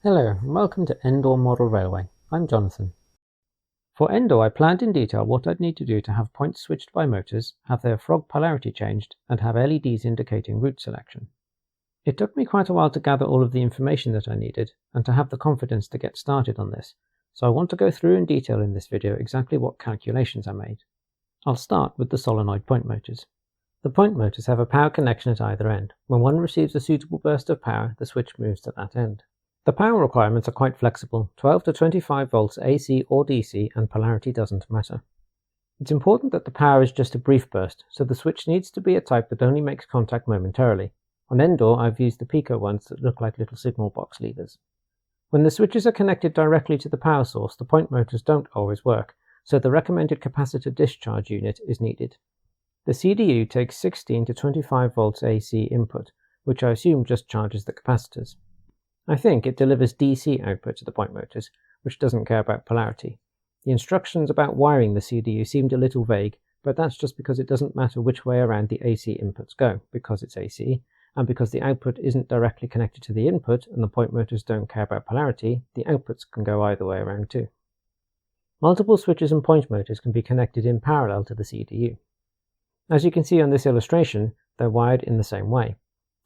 Hello and welcome to Endor Model Railway. I'm Jonathan. For Endor I planned in detail what I'd need to do to have points switched by motors, have their frog polarity changed, and have LEDs indicating route selection. It took me quite a while to gather all of the information that I needed, and to have the confidence to get started on this, so I want to go through in detail in this video exactly what calculations I made. I'll start with the solenoid point motors. The point motors have a power connection at either end. When one receives a suitable burst of power, the switch moves to that end. The power requirements are quite flexible, 12 to 25 volts AC or DC, and polarity doesn't matter. It's important that the power is just a brief burst, so the switch needs to be a type that only makes contact momentarily. On Endor I've used the Pico ones that look like little signal box levers. When the switches are connected directly to the power source, the point motors don't always work, so the recommended capacitor discharge unit is needed. The CDU takes 16 to 25 volts AC input, which I assume just charges the capacitors. I think it delivers DC output to the point motors, which doesn't care about polarity. The instructions about wiring the CDU seemed a little vague, but that's just because it doesn't matter which way around the AC inputs go, because it's AC, and because the output isn't directly connected to the input and the point motors don't care about polarity, the outputs can go either way around too. Multiple switches and point motors can be connected in parallel to the CDU. As you can see on this illustration, they're wired in the same way.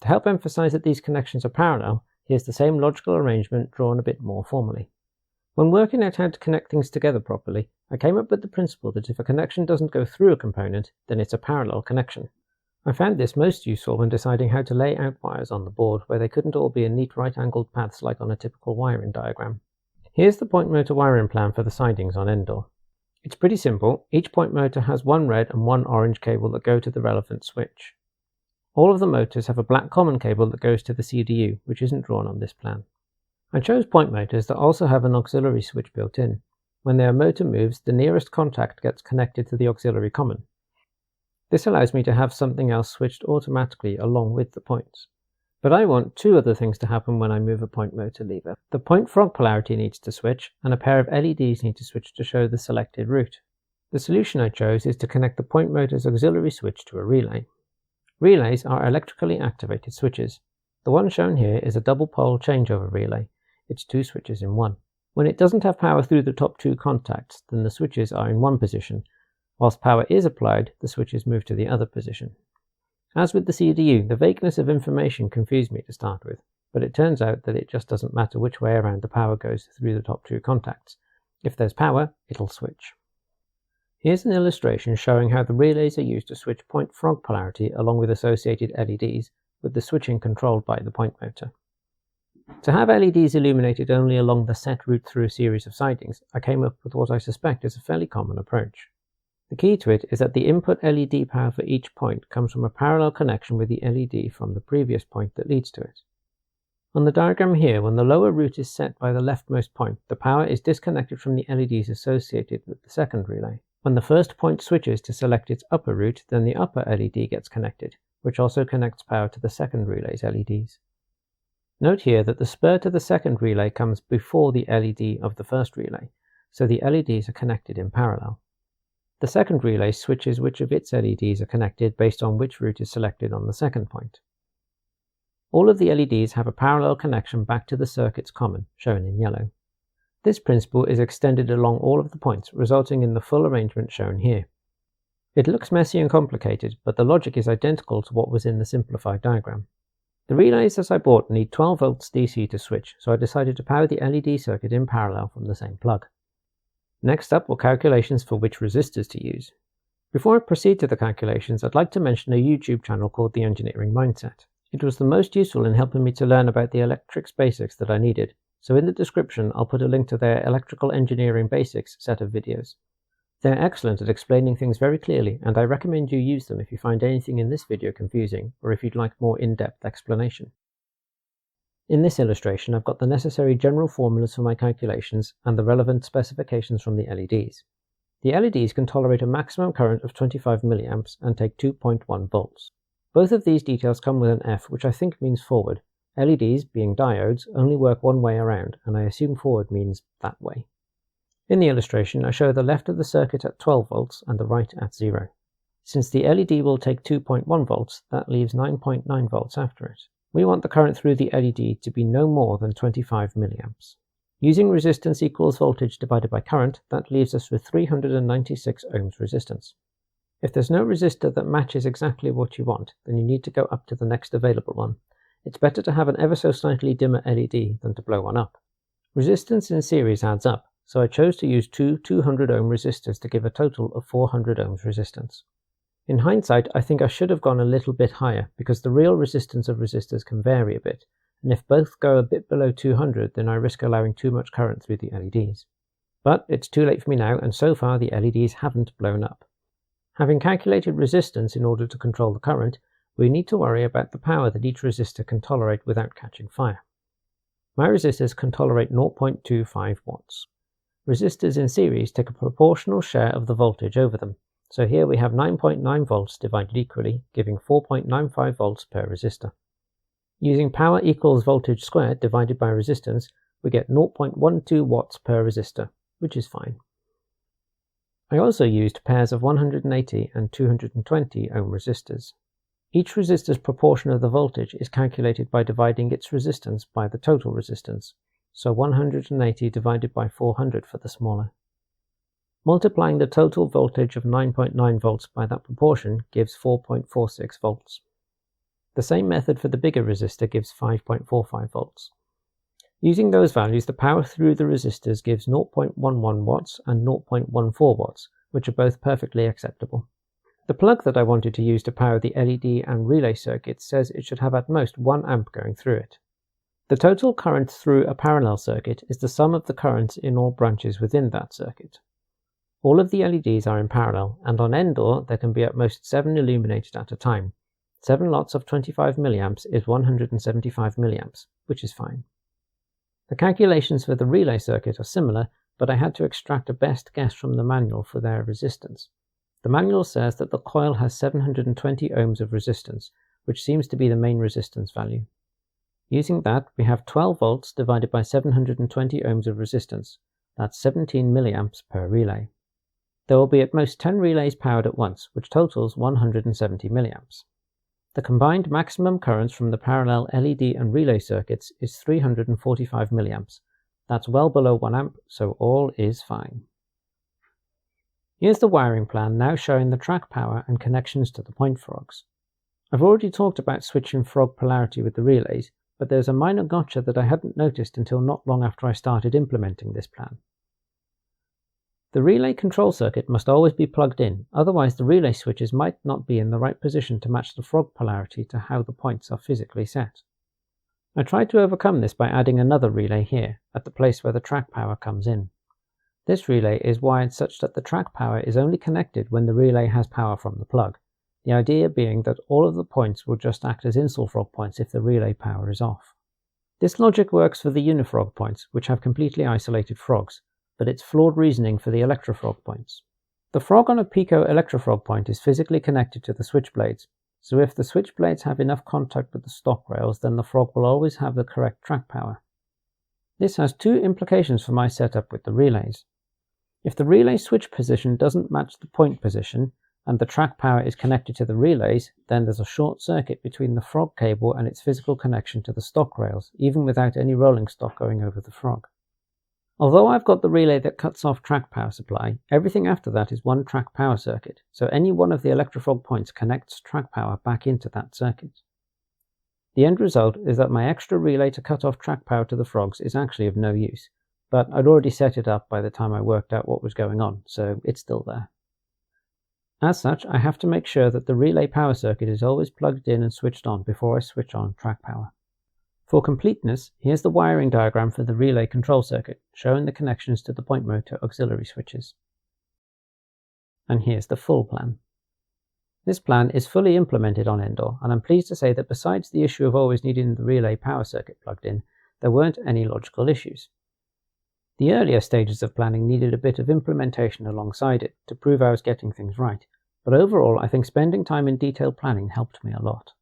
To help emphasize that these connections are parallel, here's the same logical arrangement drawn a bit more formally. When working out how to connect things together properly, I came up with the principle that if a connection doesn't go through a component, then it's a parallel connection. I found this most useful when deciding how to lay out wires on the board where they couldn't all be in neat right-angled paths like on a typical wiring diagram. Here's the point motor wiring plan for the sidings on Endor. It's pretty simple. Each point motor has one red and one orange cable that go to the relevant switch. All of the motors have a black common cable that goes to the CDU, which isn't drawn on this plan. I chose point motors that also have an auxiliary switch built in. When their motor moves, the nearest contact gets connected to the auxiliary common. This allows me to have something else switched automatically along with the points. But I want two other things to happen when I move a point motor lever. The point frog polarity needs to switch, and a pair of LEDs need to switch to show the selected route. The solution I chose is to connect the point motor's auxiliary switch to a relay. Relays are electrically activated switches. The one shown here is a double pole changeover relay. It's two switches in one. When it doesn't have power through the top two contacts, then the switches are in one position. Whilst power is applied, the switches move to the other position. As with the CDU, the vagueness of information confused me to start with, but it turns out that it just doesn't matter which way around the power goes through the top two contacts. If there's power, it'll switch. Here's an illustration showing how the relays are used to switch point frog polarity along with associated LEDs, with the switching controlled by the point motor. To have LEDs illuminated only along the set route through a series of sidings, I came up with what I suspect is a fairly common approach. The key to it is that the input LED power for each point comes from a parallel connection with the LED from the previous point that leads to it. On the diagram here, when the lower route is set by the leftmost point, the power is disconnected from the LEDs associated with the second relay. When the first point switches to select its upper route, then the upper LED gets connected, which also connects power to the second relay's LEDs. Note here that the spur to the second relay comes before the LED of the first relay, so the LEDs are connected in parallel. The second relay switches which of its LEDs are connected based on which route is selected on the second point. All of the LEDs have a parallel connection back to the circuit's common, shown in yellow. This principle is extended along all of the points, resulting in the full arrangement shown here. It looks messy and complicated, but the logic is identical to what was in the simplified diagram. The relays that I bought need 12 volts DC to switch, so I decided to power the LED circuit in parallel from the same plug. Next up were calculations for which resistors to use. Before I proceed to the calculations, I'd like to mention a YouTube channel called The Engineering Mindset. It was the most useful in helping me to learn about the electrics basics that I needed, so in the description I'll put a link to their Electrical Engineering Basics set of videos. They're excellent at explaining things very clearly, and I recommend you use them if you find anything in this video confusing, or if you'd like more in-depth explanation. In this illustration, I've got the necessary general formulas for my calculations and the relevant specifications from the LEDs. The LEDs can tolerate a maximum current of 25 mA and take 2.1 volts. Both of these details come with an F, which I think means forward. LEDs, being diodes, only work one way around, and I assume forward means that way. In the illustration, I show the left of the circuit at 12 volts and the right at 0. Since the LED will take 2.1 volts, that leaves 9.9 volts after it. We want the current through the LED to be no more than 25 milliamps. Using resistance equals voltage divided by current, that leaves us with 396 ohms resistance. If there's no resistor that matches exactly what you want, then you need to go up to the next available one. It's better to have an ever so slightly dimmer LED than to blow one up. Resistance in series adds up, so I chose to use two 200 ohm resistors to give a total of 400 ohms resistance. In hindsight, I think I should have gone a little bit higher, because the real resistance of resistors can vary a bit, and if both go a bit below 200, then I risk allowing too much current through the LEDs. But it's too late for me now, and so far the LEDs haven't blown up. Having calculated resistance in order to control the current, we need to worry about the power that each resistor can tolerate without catching fire. My resistors can tolerate 0.25 watts. Resistors in series take a proportional share of the voltage over them, so here we have 9.9 volts divided equally, giving 4.95 volts per resistor. Using power equals voltage squared divided by resistance, we get 0.12 watts per resistor, which is fine. I also used pairs of 180 and 220 ohm resistors. Each resistor's proportion of the voltage is calculated by dividing its resistance by the total resistance, so 180 divided by 400 for the smaller. Multiplying the total voltage of 9.9 volts by that proportion gives 4.46 volts. The same method for the bigger resistor gives 5.45 volts. Using those values, the power through the resistors gives 0.11 watts and 0.14 watts, which are both perfectly acceptable. The plug that I wanted to use to power the LED and relay circuit says it should have at most 1 amp going through it. The total current through a parallel circuit is the sum of the currents in all branches within that circuit. All of the LEDs are in parallel, and on Endor there can be at most 7 illuminated at a time. 7 lots of 25 milliamps is 175 milliamps, which is fine. The calculations for the relay circuit are similar, but I had to extract a best guess from the manual for their resistance. The manual says that the coil has 720 ohms of resistance, which seems to be the main resistance value. Using that, we have 12 volts divided by 720 ohms of resistance. That's 17 milliamps per relay. There will be at most 10 relays powered at once, which totals 170 milliamps. The combined maximum currents from the parallel LED and relay circuits is 345 milliamps. That's well below 1 amp, so all is fine. Here's the wiring plan now showing the track power and connections to the point frogs. I've already talked about switching frog polarity with the relays, but there's a minor gotcha that I hadn't noticed until not long after I started implementing this plan. The relay control circuit must always be plugged in, otherwise the relay switches might not be in the right position to match the frog polarity to how the points are physically set. I tried to overcome this by adding another relay here, at the place where the track power comes in. This relay is wired such that the track power is only connected when the relay has power from the plug, the idea being that all of the points will just act as InsulFrog points if the relay power is off. This logic works for the Unifrog points, which have completely isolated frogs, but it's flawed reasoning for the ElectroFrog points. The frog on a Pico ElectroFrog point is physically connected to the switchblades, so if the switchblades have enough contact with the stock rails, then the frog will always have the correct track power. This has two implications for my setup with the relays. If the relay switch position doesn't match the point position, and the track power is connected to the relays, then there's a short circuit between the frog cable and its physical connection to the stock rails, even without any rolling stock going over the frog. Although I've got the relay that cuts off track power supply, everything after that is one track power circuit, so any one of the ElectroFrog points connects track power back into that circuit. The end result is that my extra relay to cut off track power to the frogs is actually of no use, but I'd already set it up by the time I worked out what was going on, so it's still there. As such, I have to make sure that the relay power circuit is always plugged in and switched on before I switch on track power. For completeness, here's the wiring diagram for the relay control circuit, showing the connections to the point motor auxiliary switches. And here's the full plan. This plan is fully implemented on Endor, and I'm pleased to say that besides the issue of always needing the relay power circuit plugged in, there weren't any logical issues. The earlier stages of planning needed a bit of implementation alongside it to prove I was getting things right, but overall I think spending time in detailed planning helped me a lot.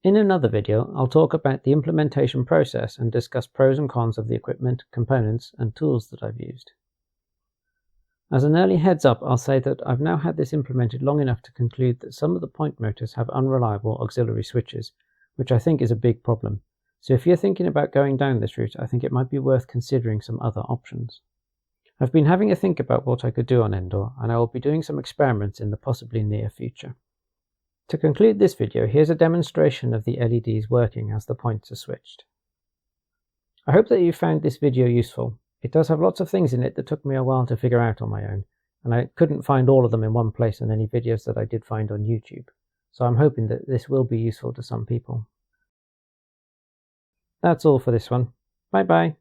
In another video, I'll talk about the implementation process and discuss pros and cons of the equipment, components, and tools that I've used. As an early heads up, I'll say that I've now had this implemented long enough to conclude that some of the point motors have unreliable auxiliary switches, which I think is a big problem. So if you're thinking about going down this route, I think it might be worth considering some other options. I've been having a think about what I could do on Endor, and I will be doing some experiments in the possibly near future. To conclude this video, here's a demonstration of the LEDs working as the points are switched. I hope that you found this video useful. It does have lots of things in it that took me a while to figure out on my own, and I couldn't find all of them in one place in any videos that I did find on YouTube, so I'm hoping that this will be useful to some people. That's all for this one. Bye bye.